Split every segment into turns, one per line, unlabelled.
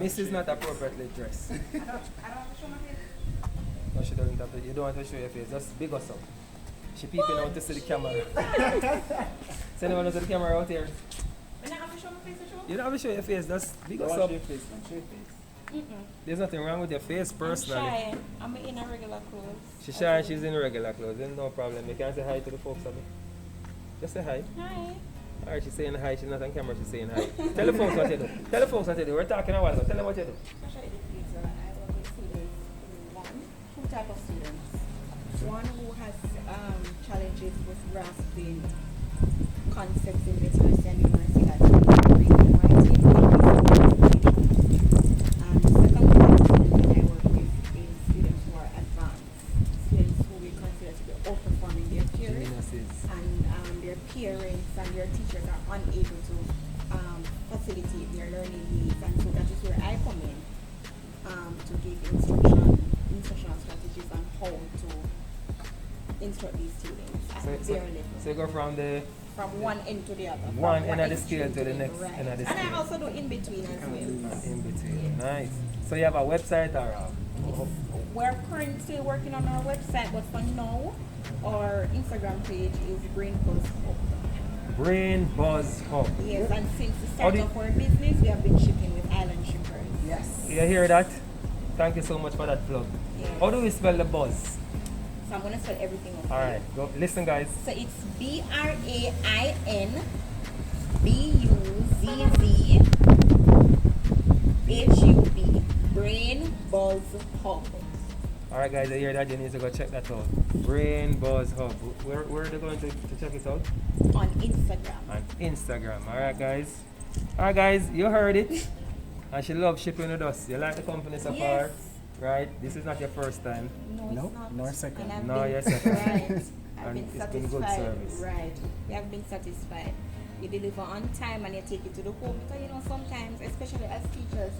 Mrs. not appropriately dressed.
I don't have to show my face.
No, she doesn't have to. You don't want to show your face. Just big us up. She peeping out to see the camera. So anyone knows the camera out here?
I don't have to show my face.
You don't have to show your face. Just big us up.
Show your face, man. Show your face.
There's nothing wrong with your face personally.
I'm shy. I'm in a regular clothes.
She's shy and she's in regular clothes. There's no problem. You can say hi to the folks, Abby. Just say hi.
Hi.
Alright, she's saying hi. She's not on camera. She's saying hi. Tell the folks what you do. Tell the folks what you do. We're talking a while ago. Tell them what you do.
Especially the kids, I work with students. Two type of students. One who has challenges with grasping concepts in literacy and numeracy, like reading and writing. And the second type of student that I work with is students who are advanced, students who we consider to be outperforming their peers, and their parents and their teachers are unable to facilitate their learning needs, and so that is where I come in to give instructional strategies on how to instruct these students at their level.
So you go from
one end to the other.
One end of the scale to the next
right.
end of the
And
scale.
I also do in between as well.
In between.
Yes.
Nice. So you have a website or
We're currently working on our website, but for now, our Instagram page is Brain Buzz Hub.
Brain Buzz Hub.
Yes, and since the start of our business, we have been shipping with Island Shippers.
Yes.
You hear that? Thank you so much for that plug.
Yes.
How do we spell the buzz?
So I'm gonna spell everything out.
Alright, go listen guys.
So it's BrainBuzzHub. Brain Buzz Hub.
Alright guys, you hear that? You need to go check that out. Brain Buzz Hub. Where are they going to check it out?
On Instagram.
On Instagram. Alright guys, you heard it. And she loves shipping with us. You like the company so far? Right? This is not your first time.
No,
Nope,
it's not.
nor second.
And
No, you're second.
Right. I've
And
been
it's
satisfied.
been good service.
Right. We have been satisfied. You deliver on time and you take it to the home. Because you know, sometimes, especially as teachers,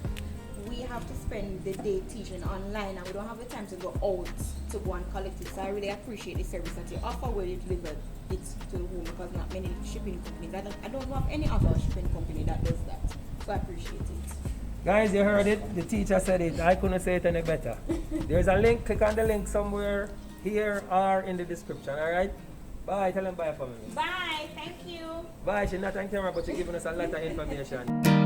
we have to spend the day teaching online and we don't have the time to go out to go and collect it. So I really appreciate the service that you offer where you deliver it to the home, because not many shipping companies, I don't know of any other shipping company that does that. So I appreciate it.
Guys, you heard it. The teacher said it. I couldn't say it any better. There's a link. Click on the link somewhere here or in the description. Alright? Bye. Tell them bye for me.
Bye. Thank you.
Bye. She's not on camera, but she's giving us a lot of information.